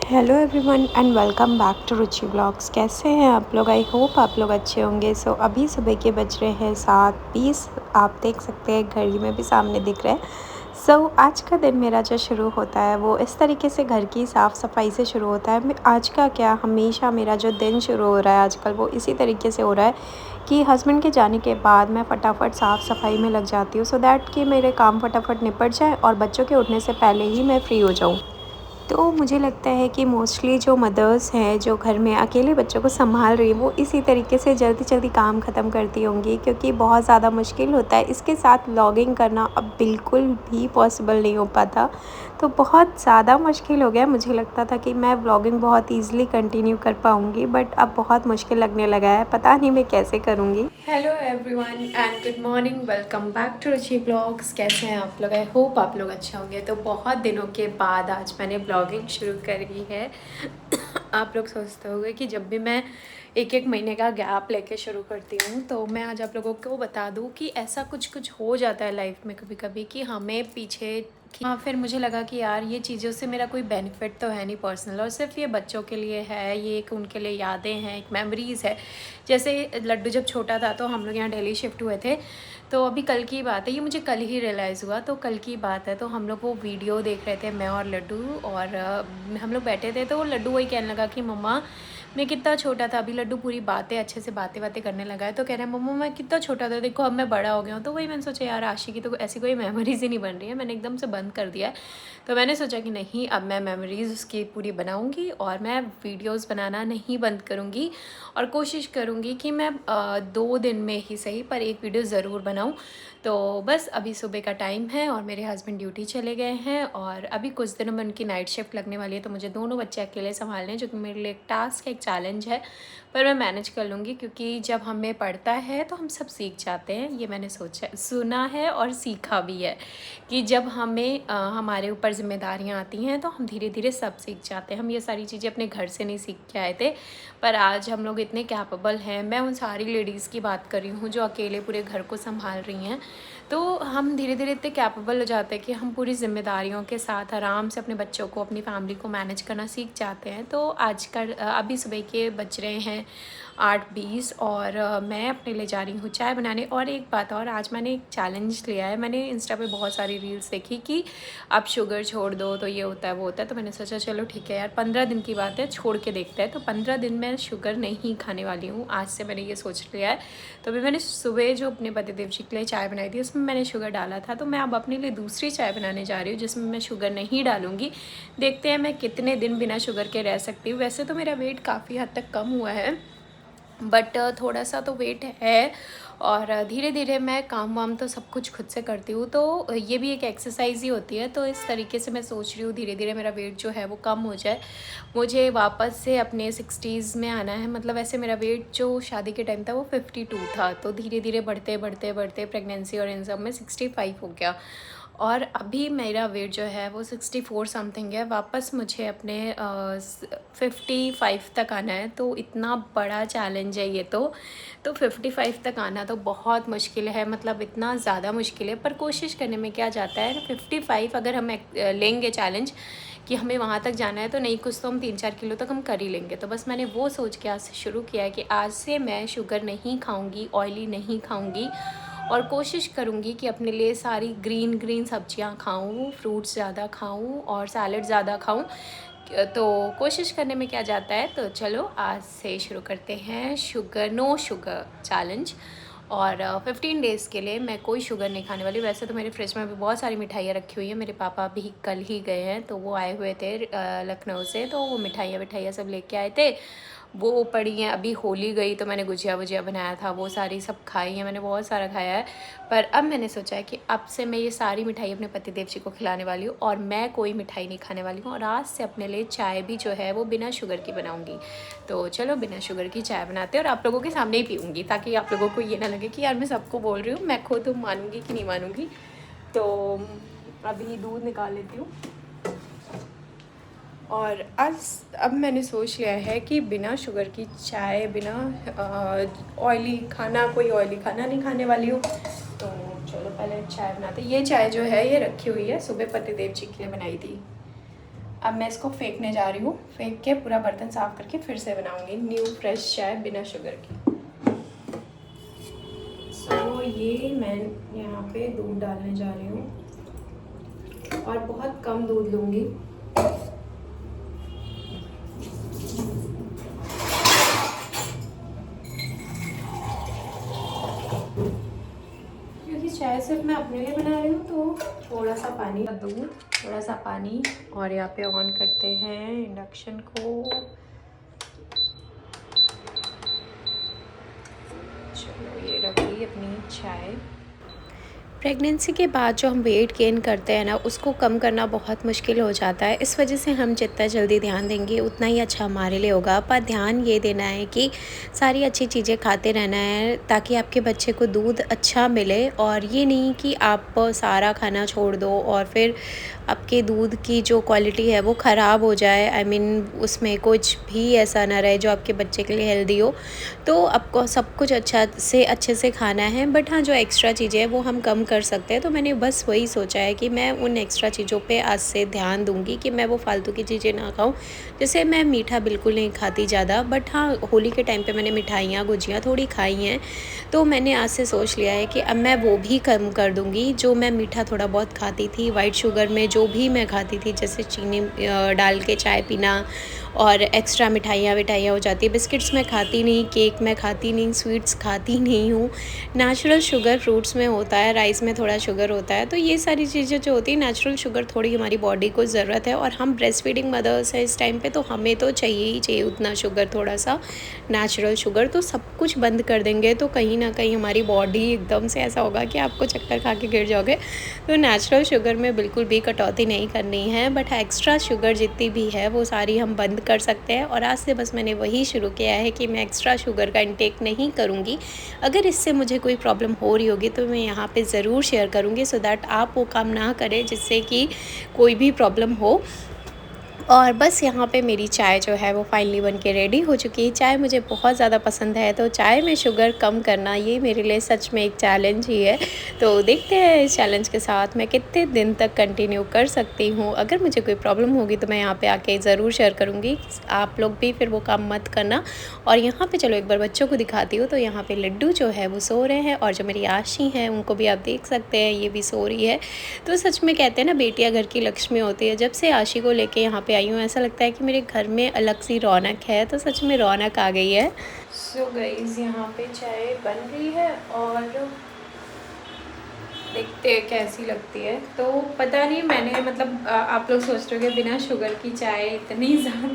Hello everyone and welcome back to Ruchi blogs. कैसे हैं आप लोग? आई होप आप लोग अच्छे होंगे। अभी सुबह के बज रहे हैं 7:20। आप देख सकते हैं घड़ी में भी सामने दिख रहा है। आज का दिन मेरा जो शुरू होता है वो इस तरीके से घर की साफ़ सफाई से शुरू होता है। आज का क्या, हमेशा मेरा जो दिन शुरू हो रहा है आजकल वो इसी तरीके से हो रहा है कि हस्बैंड के जाने के बाद मैं फटाफट साफ़ सफाई में लग जाती हूँ, सो दैट कि मेरे काम फटाफट निपट जाए और बच्चों के उठने से पहले ही मैं फ्री हो जाऊँ। तो मुझे लगता है कि मोस्टली जो मदर्स हैं जो घर में अकेले बच्चों को संभाल रही हैं वो इसी तरीके से जल्दी जल्दी काम ख़त्म करती होंगी, क्योंकि बहुत ज़्यादा मुश्किल होता है। इसके साथ व्लॉगिंग करना अब बिल्कुल भी पॉसिबल नहीं हो पाता। तो बहुत ज़्यादा मुश्किल हो गया। मुझे लगता था कि मैं व्लॉगिंग बहुत ईज़िली कंटिन्यू कर पाऊँगी, बट अब बहुत मुश्किल लगने लगा है। पता नहीं मैं कैसे करूँगी। Hello everyone and good morning, welcome back to Ruchi blogs. कैसे हैं आप लोग? आई होप आप लोग अच्छे होंगे। तो बहुत दिनों के बाद आज मैंने ब्लॉगिंग शुरू करी है। आप लोग सोचते होंगे कि जब भी मैं एक एक महीने का गैप लेके शुरू करती हूँ तो मैं आज आप लोगों को बता दूँ कि ऐसा कुछ कुछ हो जाता है लाइफ में कभी कभी कि हमें पीछे हाँ, फिर मुझे लगा कि यार ये चीज़ों से मेरा कोई बेनिफिट तो है नहीं पर्सनल, और सिर्फ ये बच्चों के लिए है, ये एक उनके लिए यादें हैं, एक मेमोरीज़ है। जैसे लड्डू जब छोटा था तो हम लोग यहाँ दिल्ली शिफ्ट हुए थे। तो अभी कल की बात है, ये मुझे कल ही रियलाइज़ हुआ, तो कल की बात है। तो हम लोग वो वीडियो देख रहे थे, मैं और लड्डू, और हम लोग बैठे थे तो लड्डू वही कहने लगा कि मम्मा मैं कितना छोटा था। अभी लड्डू पूरी बातें अच्छे से बातें बातें करने लगा है, तो कह रहे हैं मम्मा मैं कितना छोटा था, देखो अब मैं बड़ा हो गया हूँ। तो वही मैंने सोचा यार आशी की तो ऐसी कोई मेमोरीज ही नहीं बन रही है, मैंने एकदम से बंद कर दिया है। तो मैंने सोचा कि नहीं, अब मैं मेमोरीज़ उसकी पूरी बनाऊँगी और मैं वीडियोज़ बनाना नहीं बंद करूँगी, और कोशिश करूँगी कि मैं 2 दिन में ही सही पर एक वीडियो ज़रूर बनाऊँ। तो बस अभी सुबह का टाइम है और मेरे हस्बैंड ड्यूटी चले गए हैं, और अभी कुछ दिनों में उनकी नाइट शिफ्ट लगने वाली है, तो मुझे दोनों बच्चे अकेले संभालने हैं, जो कि मेरे लिए एक टास्क है, एक चैलेंज है। पर मैं मैनेज कर लूँगी, क्योंकि जब हमें पड़ता है तो हम सब सीख जाते हैं। ये मैंने सोचा, सुना है और सीखा भी है कि जब हमें हमारे ऊपर जिम्मेदारियाँ आती हैं तो हम धीरे धीरे सब सीख जाते हैं। हम ये सारी चीज़ें अपने घर से नहीं सीख के आए थे, पर आज हम लोग इतने कैपेबल हैं। मैं उन सारी लेडीज़ की बात कर रही हूँ जो अकेले पूरे घर को संभाल रही हैं। तो हम धीरे धीरे इतने कैपेबल हो जाते हैं कि हम पूरी जिम्मेदारियों के साथ आराम से अपने बच्चों को, अपनी फैमिली को मैनेज करना सीख जाते हैं। तो आज का अभी सुबह के बज रहे हैं 8:20, और मैं अपने ले जा रही हूँ चाय बनाने। और एक बात और, आज मैंने एक चैलेंज लिया है। मैंने इंस्टा पे बहुत सारी रील्स देखी कि आप शुगर छोड़ दो तो ये होता है वो होता है, तो मैंने सोचा चलो ठीक है यार, 15 दिन की बात है, छोड़ के देखते हैं। तो 15 दिन मैं शुगर नहीं खाने वाली हूँ, आज से मैंने ये सोच लिया है। तो अभी मैंने सुबह जो अपने पतिदेव जी के लिए चाय बनाई थी उसमें मैंने शुगर डाला था, तो मैं अब अपने लिए दूसरी चाय बनाने जा रही हूँ जिसमें मैं शुगर नहीं डालूँगी। देखते हैं मैं कितने दिन बिना शुगर के रह सकती हूँ। वैसे तो मेरा वेट काफ़ी हद तक कम हुआ है, बट थोड़ा सा तो वेट है, और धीरे धीरे मैं काम वाम तो सब कुछ खुद से करती हूँ, तो ये भी एक एक्सरसाइज ही होती है। तो इस तरीके से मैं सोच रही हूँ धीरे धीरे मेरा वेट जो है वो कम हो जाए, मुझे वापस से अपने 60s में आना है। मतलब ऐसे मेरा वेट जो शादी के टाइम था वो 52 था, तो धीरे धीरे बढ़ते बढ़ते बढ़ते प्रेगनेंसी और इन सब में 65 हो गया, और अभी मेरा वेट जो है वो 64 समथिंग है। वापस मुझे अपने 55 तक आना है, तो इतना बड़ा चैलेंज है ये तो 55 तक आना तो बहुत मुश्किल है, मतलब इतना ज़्यादा मुश्किल है, पर कोशिश करने में क्या जाता है। 55 अगर हम लेंगे चैलेंज कि हमें वहाँ तक जाना है, तो नहीं कुछ तो हम 3-4 किलो तक हम कर ही लेंगे। तो बस मैंने वो सोच के आज से शुरू किया है कि आज से मैं शुगर नहीं खाऊंगी, ऑयली नहीं खाऊंगी, और कोशिश करूँगी कि अपने लिए सारी ग्रीन ग्रीन सब्जियाँ खाऊँ, फ्रूट्स ज़्यादा खाऊँ और सैलड ज़्यादा खाऊँ। तो कोशिश करने में क्या जाता है। तो चलो आज से शुरू करते हैं नो शुगर चैलेंज, और 15 डेज़ के लिए मैं कोई शुगर नहीं खाने वाली। वैसे तो मेरे फ्रिज में भी बहुत सारी मिठाइयाँ रखी हुई हैं, मेरे पापा भी कल ही गए हैं, तो वो आए हुए थे लखनऊ से, तो वो मिठाइयाँ सब लेके आए थे, वो पड़ी हैं। अभी होली गई तो मैंने गुजिया वुजिया बनाया था, वो सारी सब खाई हैं, मैंने बहुत सारा खाया है। पर अब मैंने सोचा है कि अब से मैं ये सारी मिठाई अपने पतिदेव जी को खिलाने वाली हूँ, और मैं कोई मिठाई नहीं खाने वाली हूँ, और आज से अपने लिए चाय भी जो है वो बिना शुगर की बनाऊँगी। तो चलो बिना शुगर की चाय बनाते हैं, और आप लोगों के सामने ही पीऊँगी, ताकि आप लोगों को ये ना लगे कि यार मैं सबको बोल रही हूँ, मैं खुद मानूँगी कि नहीं मानूँगी। तो अभी दूध निकाल लेती हूँ। और अब मैंने सोच लिया है कि बिना शुगर की चाय, बिना ऑयली खाना, कोई ऑयली खाना नहीं खाने वाली हूँ। तो चलो पहले चाय बनाते। ये चाय जो है ये रखी हुई है, सुबह पतिदेव जी के लिए बनाई थी। अब मैं इसको फेंकने जा रही हूँ, फेंक के पूरा बर्तन साफ़ करके फिर से बनाऊँगी न्यू फ्रेश चाय बिना शुगर की। सो ये मैं यहाँ पे दूध डालने जा रही हूँ और बहुत कम दूध लूँगी। क्योंकि चाय सिर्फ मैं अपने लिए बना रही हूँ तो थोड़ा सा पानी दूँ, थोड़ा सा पानी। और यहाँ पे ऑन करते हैं इंडक्शन को। चलो ये रखी अपनी चाय। प्रेगनेंसी के बाद जो हम वेट गेन करते हैं ना, उसको कम करना बहुत मुश्किल हो जाता है। इस वजह से हम जितना जल्दी ध्यान देंगे उतना ही अच्छा हमारे लिए होगा। पर ध्यान ये देना है कि सारी अच्छी चीज़ें खाते रहना है ताकि आपके बच्चे को दूध अच्छा मिले, और ये नहीं कि आप सारा खाना छोड़ दो और फिर आपके दूध की जो क्वालिटी है वो ख़राब हो जाए। आई मीन उसमें कुछ भी ऐसा ना रहे जो आपके बच्चे के लिए हेल्दी हो। तो आपको सब कुछ अच्छे से खाना है, बट हाँ जो एक्स्ट्रा चीज़ें हैं वो हम कम कर सकते हैं। तो मैंने बस वही सोचा है कि मैं उन एक्स्ट्रा चीज़ों पे आज से ध्यान दूँगी कि मैं वो फालतू की चीज़ें ना खाऊँ। जैसे मैं मीठा बिल्कुल नहीं खाती ज़्यादा, बट हाँ होली के टाइम पे मैंने मिठाइयाँ गुजियाँ थोड़ी खाई हैं। तो मैंने आज से सोच लिया है कि अब मैं वो भी कम कर दूँगी। जो मैं मीठा थोड़ा बहुत खाती थी, वाइट शुगर में जो भी मैं खाती थी, जैसे चीनी डाल के चाय पीना और एक्स्ट्रा मिठाइयाँ विठाइयाँ हो जाती है। बिस्किट्स मैं खाती नहीं, केक मैं खाती नहीं, स्वीट्स खाती नहीं हूँ। नेचुरल शुगर फ्रूट्स में होता है, राइस में थोड़ा शुगर होता है। तो ये सारी चीज़ें जो होती है, नेचुरल शुगर थोड़ी हमारी बॉडी को ज़रूरत है। और हम ब्रेस्ट फीडिंग मदर्स हैं इस टाइम पे, तो हमें तो चाहिए ही चाहिए उतना शुगर, थोड़ा सा नेचुरल शुगर। तो सब कुछ बंद कर देंगे तो कहीं ना कहीं हमारी बॉडी एकदम से ऐसा होगा कि आपको चक्कर खा के गिर जाओगे। तो नेचुरल शुगर में बिल्कुल भी कटौती नहीं करनी है, बट एक्स्ट्रा शुगर जितनी भी है वो सारी हम बंद कर सकते हैं। और आज से बस मैंने वही शुरू किया है कि मैं एक्स्ट्रा शुगर का इंटेक नहीं करूँगी। अगर इससे मुझे कोई प्रॉब्लम हो रही होगी तो मैं यहाँ पे ज़रूर शेयर करूँगी, सो दैट आप वो काम ना करें जिससे कि कोई भी प्रॉब्लम हो। और बस यहाँ पे मेरी चाय जो है वो फाइनली बन के रेडी हो चुकी है। चाय मुझे बहुत ज़्यादा पसंद है, तो चाय में शुगर कम करना ये मेरे लिए सच में एक चैलेंज ही है। तो देखते हैं इस चैलेंज के साथ मैं कितने दिन तक कंटिन्यू कर सकती हूँ। अगर मुझे कोई प्रॉब्लम होगी तो मैं यहाँ पे आके ज़रूर शेयर करूँगी। आप लोग भी फिर वो काम मत करना। और यहाँ पे चलो एक बार बच्चों को दिखाती हूँ। तो यहाँ पे लड्डू जो है वो सो रहे हैं, और जो मेरी आशी हैं उनको भी आप देख सकते हैं, ये भी सो रही है। तो सच में कहते हैं ना, बेटियाँ घर की लक्ष्मी होती है। जब से आशी को लेके यहाँ पे आई हूँ, ऐसा लगता है कि मेरे घर में अलग सी रौनक है। तो सच में रौनक आ गई है। सो गाइस यहाँ पे चाय बन रही है और देखते हैं कैसी लगती है। तो पता नहीं, मैंने मतलब आप लोग सोच रहे हो कि बिना शुगर की चाय इतनी ज़्यादा,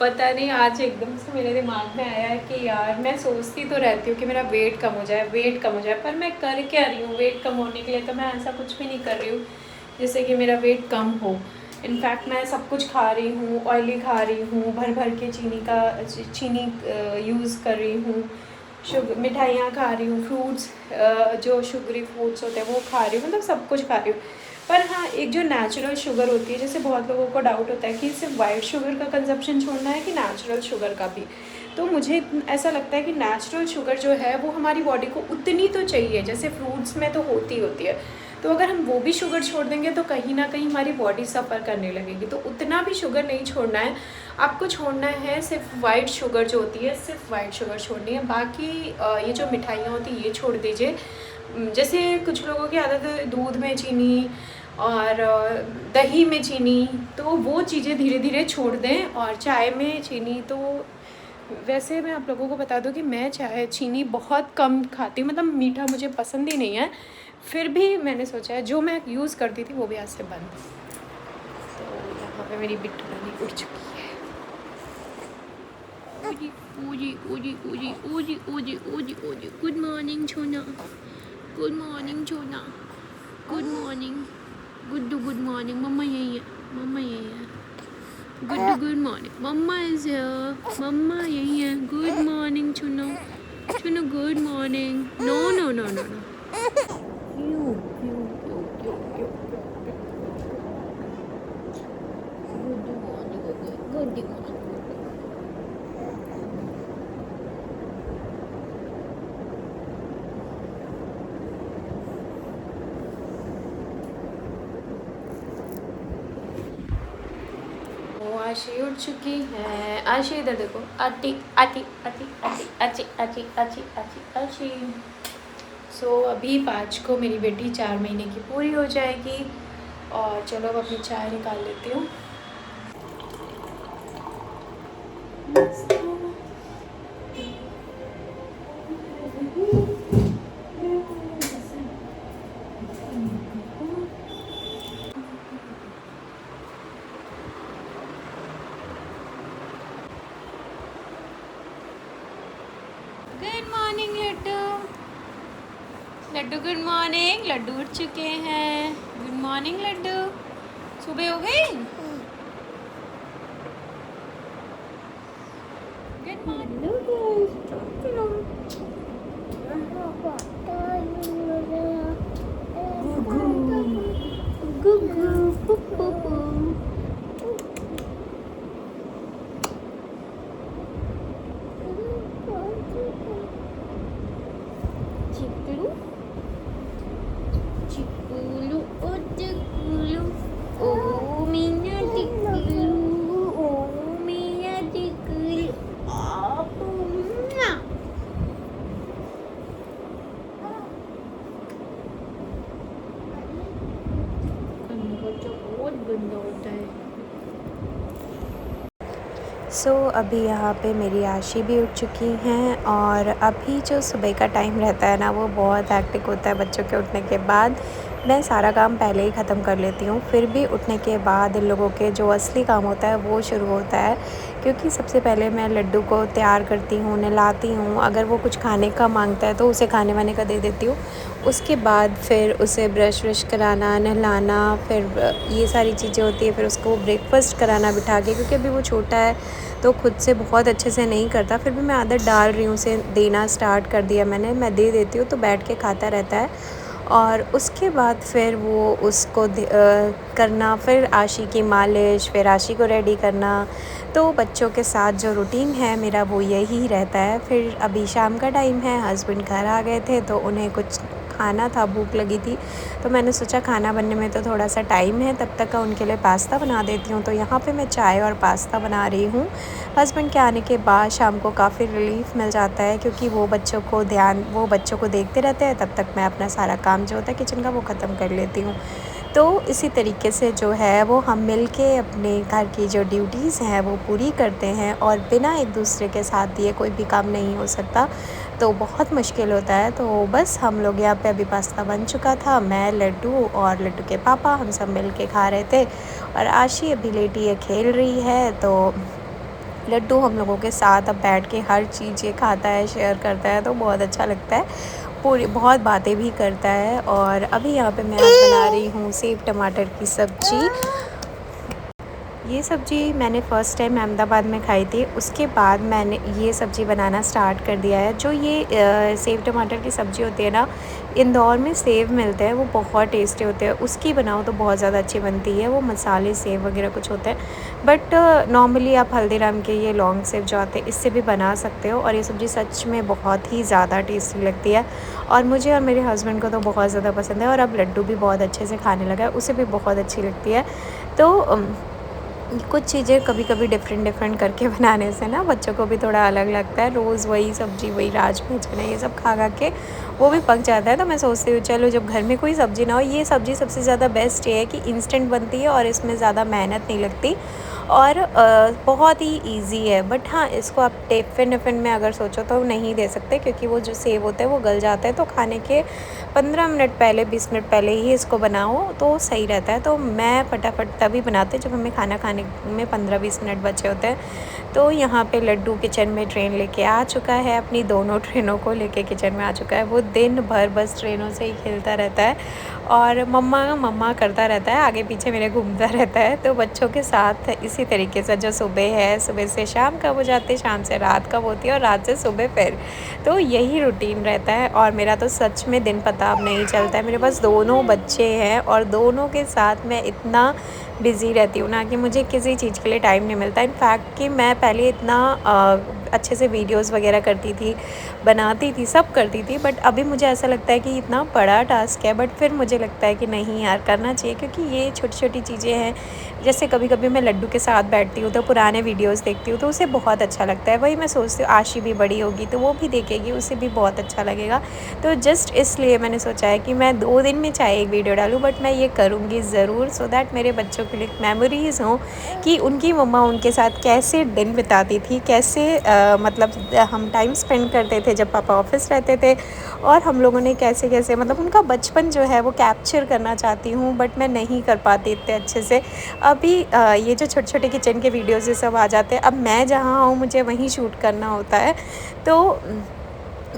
पता नहीं आज एकदम से मेरे दिमाग में आया है कि यार मैं सोचती तो रहती हूँ कि मेरा वेट कम हो जाए, वेट कम हो जाए, पर मैं कर क्या रही हूँ वेट कम होने के लिए? तो मैं ऐसा कुछ भी नहीं कर रही हूँ जिससे कि मेरा वेट कम हो। इनफैक्ट मैं सब कुछ खा रही हूँ, ऑयली खा रही हूँ, भर भर के चीनी यूज़ कर रही हूँ, मिठाइयाँ खा रही हूँ, फ्रूट्स जो शुगरी फ्रूट्स होते हैं वो खा रही हूँ, मतलब सब कुछ खा रही हूँ। पर हाँ, एक जो नेचुरल शुगर होती है, जैसे बहुत लोगों को डाउट होता है कि सिर्फ वाइट शुगर का कंजप्शन छोड़ना है कि नेचुरल शुगर का भी। तो मुझे ऐसा लगता है कि नेचुरल शुगर जो है वो हमारी बॉडी को उतनी तो चाहिए जैसे फ्रूट्स में तो होती है। तो अगर हम वो भी शुगर छोड़ देंगे तो कहीं ना कहीं हमारी बॉडी सफ़र करने लगेगी। तो उतना भी शुगर नहीं छोड़ना है, आपको छोड़ना है सिर्फ वाइट शुगर जो होती है, सिर्फ वाइट शुगर छोड़नी है। बाकी ये जो मिठाइयाँ होती हैं ये छोड़ दीजिए। जैसे कुछ लोगों की आदत है दूध में चीनी और दही में चीनी, तो वो चीज़ें धीरे धीरे छोड़ दें। और चाय में चीनी, तो वैसे मैं आप लोगों को बता दूं कि मैं चाय चीनी बहुत कम खाती हूँ, मतलब मीठा मुझे पसंद ही नहीं है। फिर भी मैंने सोचा है जो मैं यूज़ करती थी वो भी आज से बंद। तो यहाँ पे मेरी बिट्टू रानी उड़ चुकी है। ओजी ओजी ओजी ओजी ओजी ओजी ओजी ओजी, गुड मॉर्निंग छोना, गुड मॉर्निंग छोना, good morning Guddu, good morning. मम्मा यही है, मम्मा यही है। Guddu good morning, mamma is here, मम्मा यही है। गुड मॉर्निंग चुनो, चुनो good morning. No no no no no, क्यों क्यों क्यों क्यों क्यों? Good morning, good morning. Aashi उठ चुकी है। आशी इधर देखो, आटी आटी आटी आटी आची आची आची आची आची। सो अभी 5 को मेरी बेटी 4 महीने की पूरी हो जाएगी। और चलो अब अपनी चाय निकाल लेती हूँ। Good morning Laddu. Laddu good morning. Laddu उठ चुके हैं। Good morning Laddu. सुबह हो गई। Good morning. गुगु पुप्पू। चिकलू चिकलू ओ चिकलू ओ मीना चिकलू ओ मीना चिकलू आप बच्चा बहुत गंदा होता है। सो अभी यहाँ पे मेरी आशी भी उठ चुकी हैं और अभी जो सुबह का टाइम रहता है ना वो बहुत हेक्टिक होता है। बच्चों के उठने के बाद मैं सारा काम पहले ही ख़त्म कर लेती हूँ, फिर भी उठने के बाद इन लोगों के जो असली काम होता है वो शुरू होता है। क्योंकि सबसे पहले मैं लड्डू को तैयार करती हूँ, नहलाती हूँ, अगर वो कुछ खाने का मांगता है तो उसे खाने वाने का दे देती हूँ। उसके बाद फिर उसे ब्रश व्रश कराना, नहलाना, फिर ये सारी चीज़ें होती है। फिर उसको ब्रेकफ़ास्ट कराना बिठा के, क्योंकि अभी वो छोटा है तो खुद से बहुत अच्छे से नहीं करता। फिर भी मैं आदत डाल रही हूँ, उसे देना स्टार्ट कर दिया मैंने। मैं दे देती हूँ तो बैठ के खाता रहता है। और उसके बाद फिर वो उसको करना, फिर आशी की मालिश, फिर आशी को रेडी करना। तो बच्चों के साथ जो रूटीन है मेरा वो यही रहता है। फिर अभी शाम का टाइम है, हस्बैंड घर आ गए थे तो उन्हें कुछ खाना था, भूख लगी थी तो मैंने सोचा खाना बनने में तो थोड़ा सा टाइम है, तब तक का उनके लिए पास्ता बना देती हूँ। तो यहाँ पे मैं चाय और पास्ता बना रही हूँ। हस्बैंड के आने के बाद शाम को काफ़ी रिलीफ़ मिल जाता है, क्योंकि वो बच्चों को देखते रहते हैं, तब तक मैं अपना सारा काम जो होता है किचन का वो ख़त्म कर लेती हूँ। तो इसी तरीके से जो है वो हम मिल के अपने घर की जो ड्यूटीज़ हैं वो पूरी करते हैं। और बिना एक दूसरे के साथ दिए कोई भी काम नहीं हो सकता, तो बहुत मुश्किल होता है। तो बस हम लोग यहाँ पे अभी पास्ता बन चुका था, मैं, लड्डू और लड्डू के पापा, हम सब मिल के खा रहे थे। और आशी अभी लेटी है, खेल रही है। तो लड्डू हम लोगों के साथ अब बैठ के हर चीज़ ये खाता है, शेयर करता है, तो बहुत अच्छा लगता है। पूरी बहुत बातें भी करता है। और अभी यहाँ पे मैं आज बना रही हूँ सेव टमाटर की सब्ज़ी। ये सब्ज़ी मैंने फ़र्स्ट टाइम अहमदाबाद में खाई थी, उसके बाद मैंने ये सब्ज़ी बनाना स्टार्ट कर दिया है। जो ये सेव टमाटर की सब्ज़ी होती है ना, इंदौर में सेव मिलते हैं, वो बहुत टेस्टी होते हैं। उसकी बनाओ तो बहुत ज़्यादा अच्छी बनती है। वो मसाले सेव वगैरह कुछ होते हैं, बट नॉर्मली आप हल्दीराम के ये लॉन्ग सेव जो आते हैं इससे भी बना सकते हो। और ये सब्ज़ी सच में बहुत ही ज़्यादा टेस्टी लगती है और मुझे और मेरे हस्बैंड को तो बहुत ज़्यादा पसंद है। और अब लड्डू भी बहुत अच्छे से खाने लगा है, उसे भी बहुत अच्छी लगती है। तो कुछ चीज़ें कभी कभी डिफरेंट करके बनाने से ना बच्चों को भी थोड़ा अलग लगता है। रोज़ वही सब्ज़ी, वही राजमा चना ये सब खा के वो भी पक जाता है। तो मैं सोचती हूँ चलो जब घर में कोई सब्ज़ी ना हो, ये सब्ज़ी सबसे ज़्यादा बेस्ट ये है कि इंस्टेंट बनती है और इसमें ज़्यादा मेहनत नहीं लगती और बहुत ही इजी है। बट हाँ, इसको आप टिफ़िन में अगर सोचो तो नहीं दे सकते, क्योंकि वो जो सेव होते हैं वो गल जाते हैं। तो खाने के 15 मिनट पहले, 20 मिनट पहले ही इसको बनाओ तो सही रहता है। तो मैं फटाफट तभी बनाते जब हमें खाना खाने में 15-20 मिनट बचे होते हैं। तो यहाँ पे लड्डू किचन में ट्रेन लेके आ चुका है, अपनी दोनों ट्रेनों को लेके किचन में आ चुका है। वो दिन भर बस ट्रेनों से ही खेलता रहता है और मम्मा मम्मा करता रहता है, आगे पीछे मेरे घूमता रहता है। तो बच्चों के साथ इसी तरीके से जो सुबह है, सुबह से शाम कब हो जाती है, शाम से रात कब होती है और रात से सुबह फिर, तो यही रूटीन रहता है। और मेरा तो सच में दिन पता अब नहीं चलता है। मेरे पास दोनों बच्चे हैं और दोनों के साथ मैं इतना बिज़ी रहती हूँ ना कि मुझे किसी चीज़ के लिए टाइम नहीं मिलता। इनफैक्ट कि मैं पहले इतना अच्छे से वीडियोस वगैरह करती थी, बनाती थी, सब करती थी। बट अभी मुझे ऐसा लगता है कि इतना बड़ा टास्क है, बट फिर मुझे लगता है कि नहीं यार, करना चाहिए, क्योंकि ये छोटी-छोटी चीज़ें हैं। जैसे कभी-कभी मैं लड्डू के साथ बैठती हूँ तो पुराने वीडियोस देखती हूँ, तो उसे बहुत अच्छा लगता है। वही मैं सोचती हूँ आशी भी बड़ी होगी तो वो भी देखेगी, उसे भी बहुत अच्छा लगेगा। तो जस्ट इसलिए मैंने सोचा है कि मैं 2 दिन में चाहे एक वीडियो डालूँ, बट मैं ये करूँगी ज़रूर, सो दैट मेरे बच्चों के लिए मेमोरीज़ हों कि उनकी मम्मा उनके साथ कैसे दिन बिताती थी, कैसे मतलब हम टाइम स्पेंड करते थे जब पापा ऑफ़िस रहते थे, और हम लोगों ने कैसे-कैसे मतलब उनका बचपन जो है वो कैप्चर करना चाहती हूँ, बट मैं नहीं कर पाती इतने अच्छे से। अभी ये जो छोटे-छोटे किचन के वीडियोज़ ये सब आ जाते हैं, अब मैं जहाँ हूँ मुझे वहीं शूट करना होता है। तो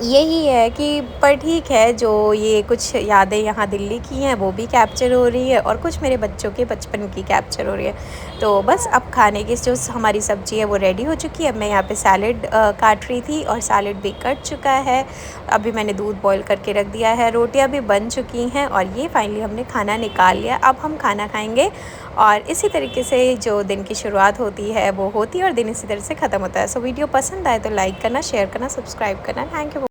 यही है कि पर ठीक है, जो ये कुछ यादें यहाँ दिल्ली की हैं वो भी कैप्चर हो रही है, और कुछ मेरे बच्चों के बचपन की कैप्चर हो रही है। तो बस अब खाने की जो हमारी सब्ज़ी है वो रेडी हो चुकी है। अब मैं यहाँ पे सैलेड काट रही थी, और सैलेड भी कट चुका है। अभी मैंने दूध बॉईल करके रख दिया है, रोटियाँ भी बन चुकी हैं, और ये फाइनली हमने खाना निकाल लिया। अब हम खाना खाएँगे, और इसी तरीके से जो दिन की शुरुआत होती है वो होती है, और दिन इसी तरह से ख़त्म होता है। सो वीडियो पसंद आए तो लाइक करना, शेयर करना, सब्सक्राइब करना। Thank you.